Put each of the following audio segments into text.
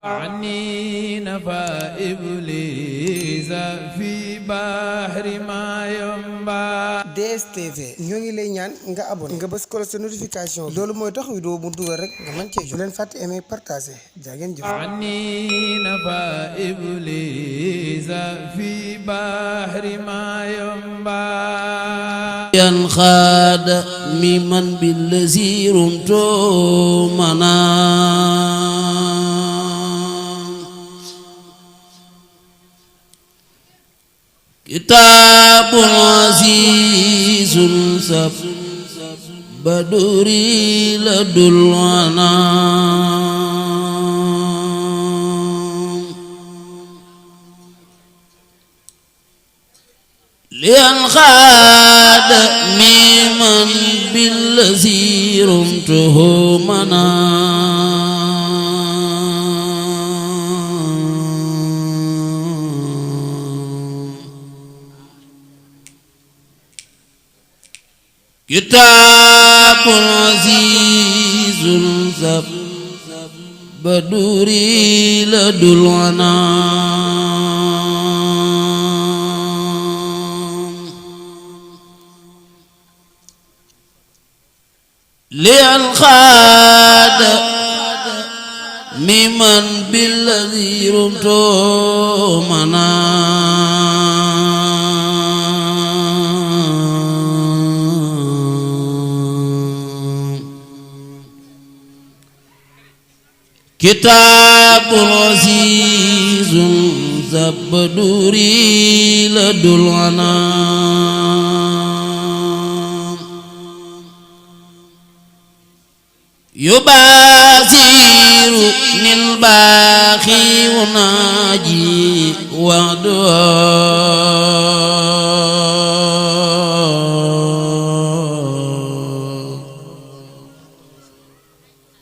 عني نفى إبليس في بحر ما ينبع. DSTV ñoo ngi lay ñaan nga abonné nga bës ko sa notification loolu mooy tax vidéo bu dugal rek nga mën cee jot. Bu leen fàtte aimer partager jaa ngeen jëf. عني نفى إبليس في بحر ما ينبع. ينخاد ممن بالذي رمت كتاب عزيز سب بدري لدلنا لينخاد ممن بالذي رمته منا كتاب عزيز سب بدري لدلنا لينخاد ممن بالذي رمته منا كتاب عزيز زبدوري لدلنا يبازر للباخي وناجي ودعاء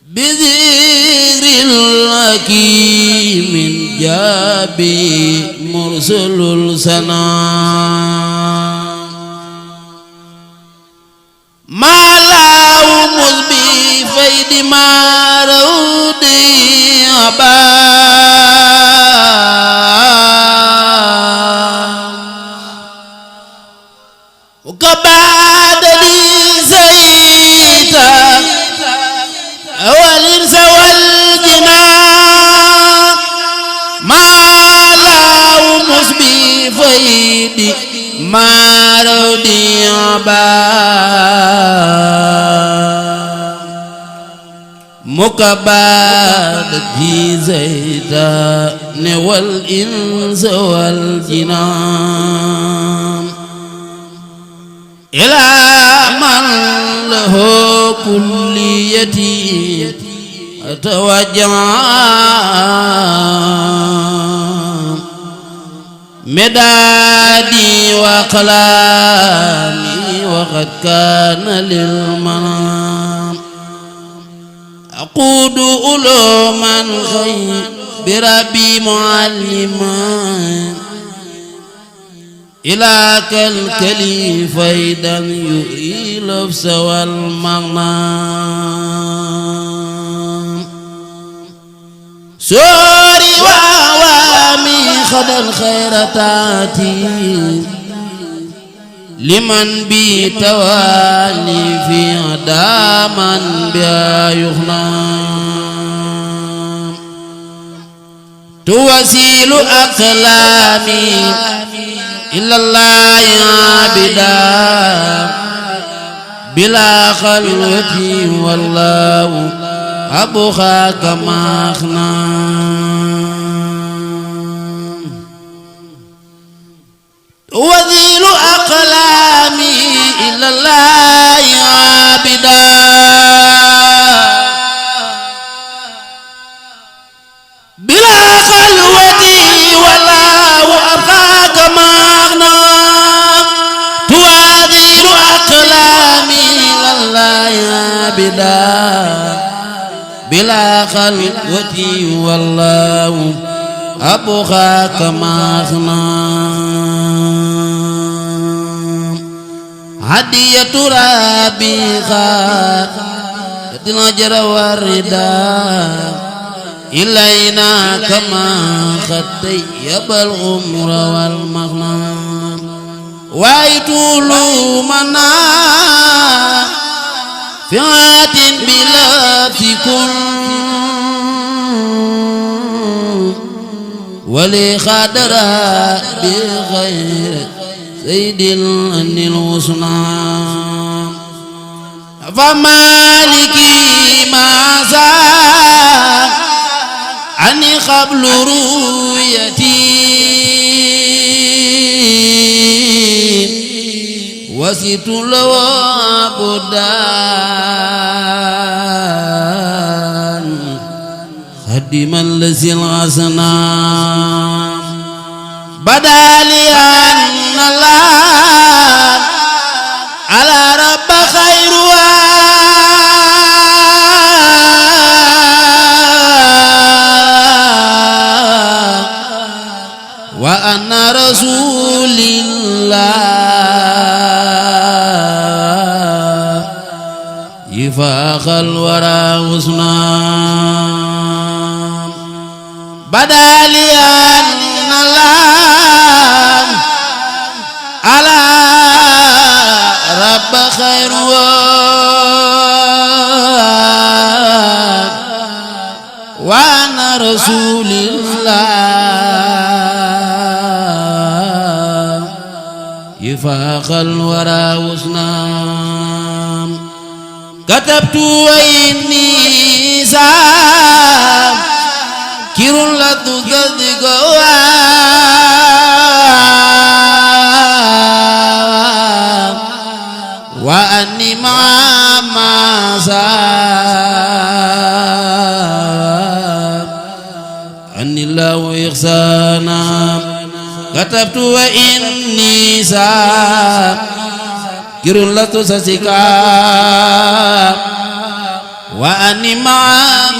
بذكر الحكيم جابي مرسل السلام ما لاو مذبي فيد ما رودي أبا وكباد لي زيتا والإنس والجنان ما لاو مذبي فيد ما رودي أبا مكباد في زيدان والإنس والجنان إلى من له كليتي أتوجه مدادي وقلامي وقد كان للمنام أقود علوما خير بربي معلما إلى كالكلي فيدا يؤي لفس والمغنام سوري وعوامي خد الخيرتاتي لمن بي توالي في عداما بها يخنام توسيل أقلامي إلا الله عابدا بلا خلوتي والله أبخى كما أخنام وذيل أقلامي إلا الله عابدا بلا خلوتي والله أبقى كما أغنى توذيل أقلامي إلا الله عابدا بلا خلوتي والله أبقى كما أغنى هدية ربي خا دنا جرى وردا إلينا كما قد طيب الغمر والمغنم ويطول منا فئات بلا كل ولي خادر بغير سيد الأن الوصنام فمالكي ما زال عني قبل رؤيتي وسيت له عبدان خدما لذي الغصنام بدا لي أن الله على رب خير وأن رسول الله يفاق الورى وصنام بدا لي أن الله على رب خير وأن رسول الله يفاق الورى وصنام كتبت وإني ساكر لا تصدق وأني مع ما أني الله إحسانا كتبت وإني ساكر لا تصدق وأني مع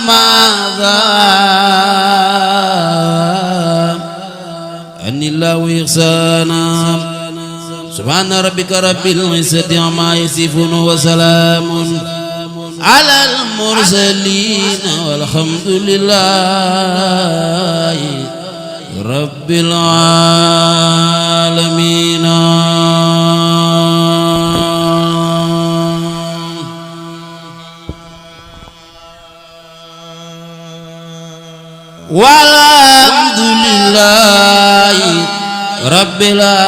ماذا أني الله إحسانا سبحان ربك رب العزة عما يصفون وسلام على المرسلين والحمد لله رب العالمين والحمد لله رب العالمين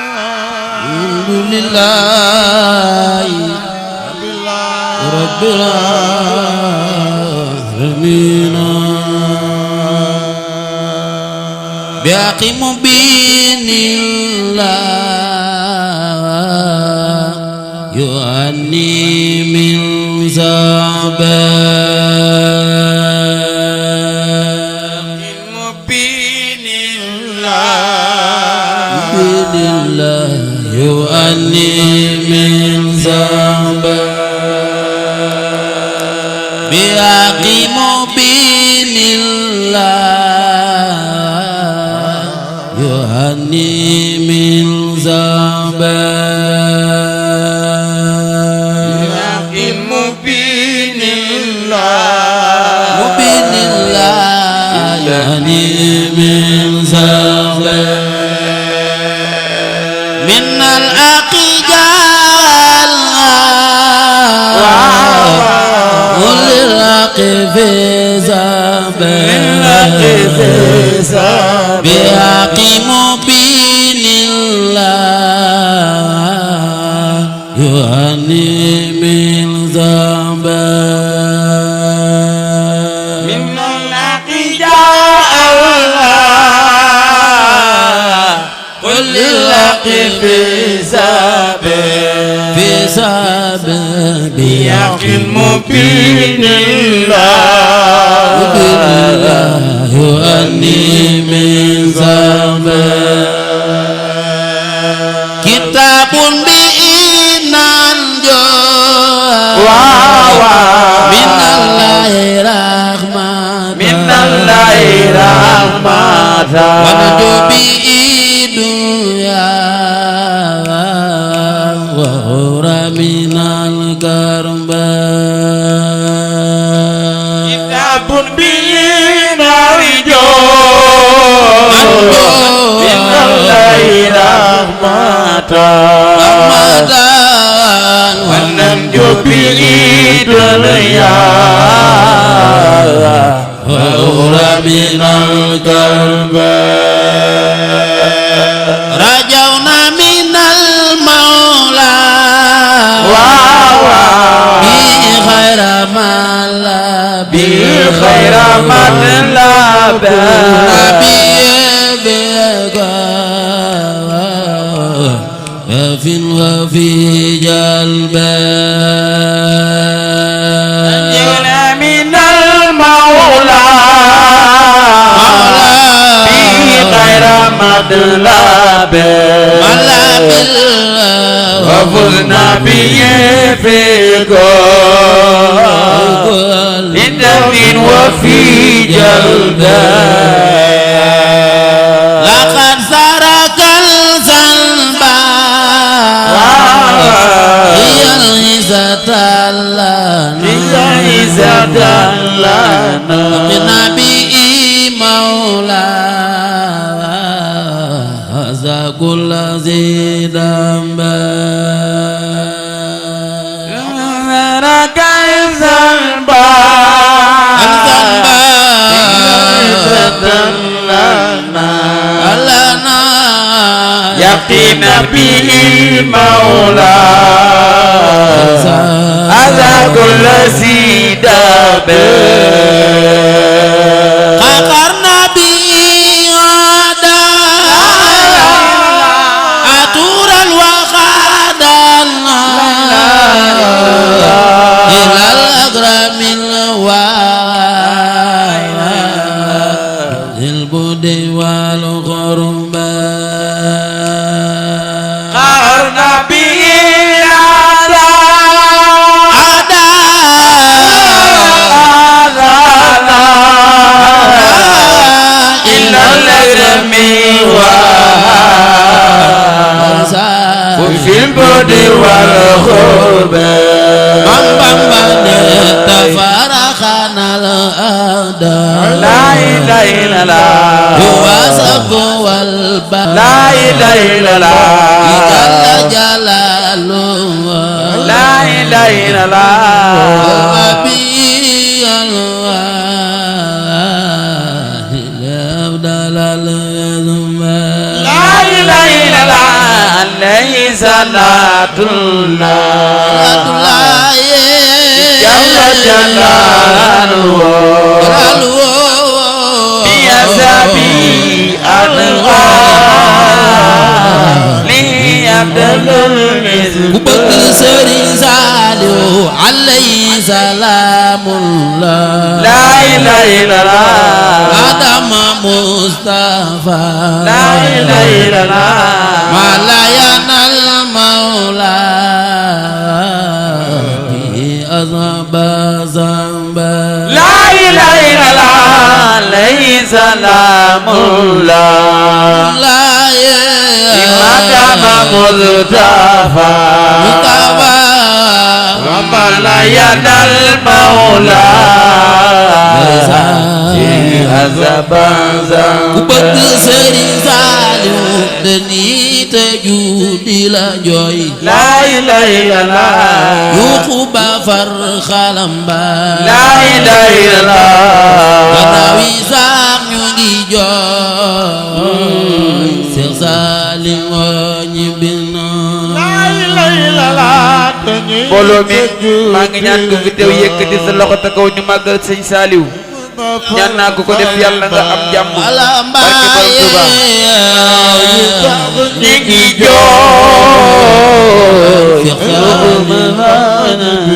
الحمد لله رب العالمين بحق مبين الله يغني من زعبان مبين الله يغني من زعبان بحق مبين الله يغني من زعبان مبين الله يغني من زعبان من الأقجال والرق في زعبان بحق مبين الله يغني من زعبان من الأقجال قل للحق في سبيل بحق مبين الله يغني من زعبان كتاب بإنان من الله رحمة الله. ونجو به دنيا من الله رحمة وهر من الكرباء كتاب به نرجو من الله رحمة وننجو به دنيا وهر من الكرباء رجونا من المولى بخير ما لبى بخير من لبى وفي جلبا رجونا من المولى بخير مطلب وفزنا به في كل دم وفي جلبا لقد سرق الزنبا هي العزة لنا بنبي مولا هذا كل ذي ذنبا سرق الزنبا لنا يقينا به المولى هذا كل سيداب قهرنا به عدا عطورا وخادنا إلى الأكرم البود والغرباء قهرنا به إلى الأكرم وفي البود والغرباء تفرقنا الأعداء لا إله إلا الله هو سقو الباب لا إله إلا الله جل جلاله لا إله إلا الله أبي الله الأبدال الأزمان لا إله إلا الله عليه صلاة الله جل جلاله يا سبي لي عبد المزيد وبك سرين سالو عليه سلام الله لا إله إلا الله آدم مصطفى لا إله إلا الله ما لا ينال المولى به أصحاب ذنبا لا إله إلا الله عليه سلام الله لا مقام مصطفى وما لا ينال المولى ku bëgg Sëriñ Saaliw dañuy tëju di la jooy لا إله إلا الله yuuxu ba far xalam ba لا إله إلا الله gannaaw yi sax ñu ngi jooy Seex Saaliw ñibbi na mbooloo mi maa ngi ñaan ko fi teew yëkkati sa loxo te kaw ñu màggal sëñ Saaliw ñaan naa ko ko def yàlla nga am jàmm barke Borom Tuuba ñi ngi jooy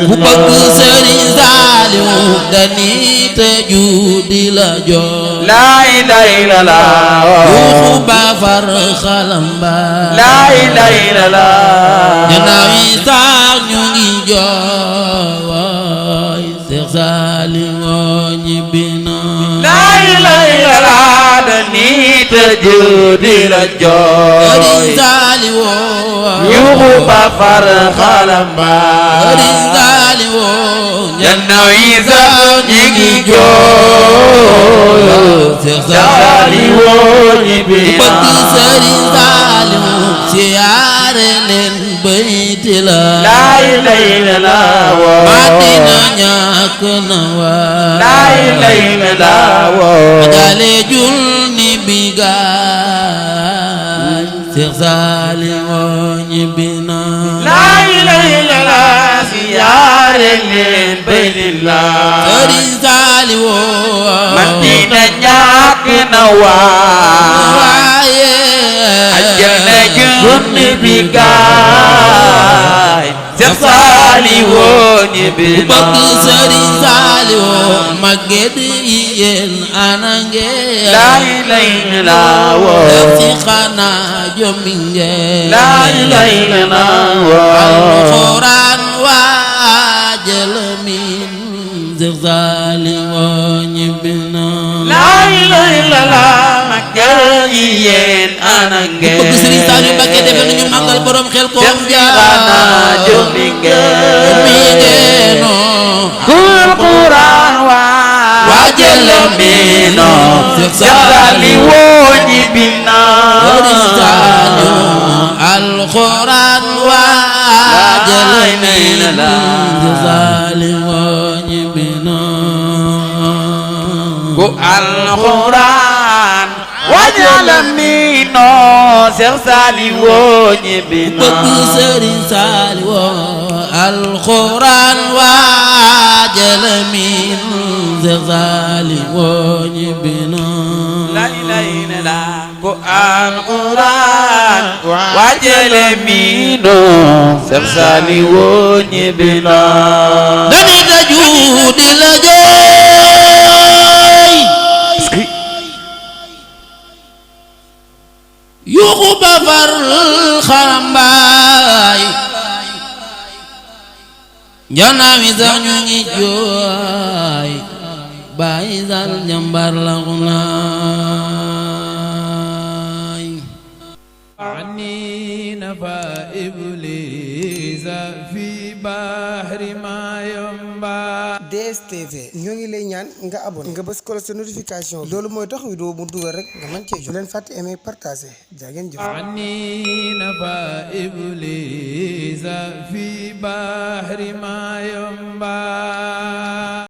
ku bëgg Sëriñ Saaliw dañuy tëju di la jooy la ilaha illallah yuuxu ba far xalam ba la ilaha illallah gannaaw yi sax ñu ngi jooy Seex Saaliw ñibbi na la ilaha illallah dañuy tëju di la jooy yuuxu ba far xalambaay jannaw yi sax ñi ngi jooy Saaliwu ñibbi na siyaare leen bayti la laay lay la woo Madina ñàkk na waa laay lay la woo jale jul ni bigaay Seex Saaliwu ñibbi na laay lay la siyaare leen bayti la Sëriñ Saaliwu Madina ñàkk na waa ajjana junni bi gaay Seex Saaliwu ñibbi na bëgg Sëriñ Saaliwu màgget yi yéen ana ngeen laay lay la woo def ci xanaa jommi ngeen laay lay la woo alxuraan waajal min Seex Saaliwu ñibbi na laay lay la màggal yi yéen ana ngeen bëgg Sëriñ Saaliwu Mbàkke defe nañu màggal borom xel ko xanaa jommi ngeen kul Quraan waajal miino Seex Saaliwu ñibbi na alxuraan waajal miino Seex Saaliwu ñibbi na ku alxuraan waajal miino Seex Saaliwu ñibbi na bëgg Sëriñ Saaliwu alxuraan waajal miin Seex Saaliwu ñibbi na lay lay la ku alxuraan waajal miino Seex Saaliwu ñibbi na dani daju di la jooy yuuxu ba far xalambaay janaaw yi sax ñu ngi jooy Baay Sal jàmbaar la xulaay عني نفى إبليس في بحر ما ينبع DSTV ñoo ngi lay ñaan nga abonné nga bës ko sa notification loolu mooy tax vidéo mu dugal rek nga mën cee jot leen fàtte aimer partager jaa ngeen jëf عني نفى إبليس في بحر ما ينبع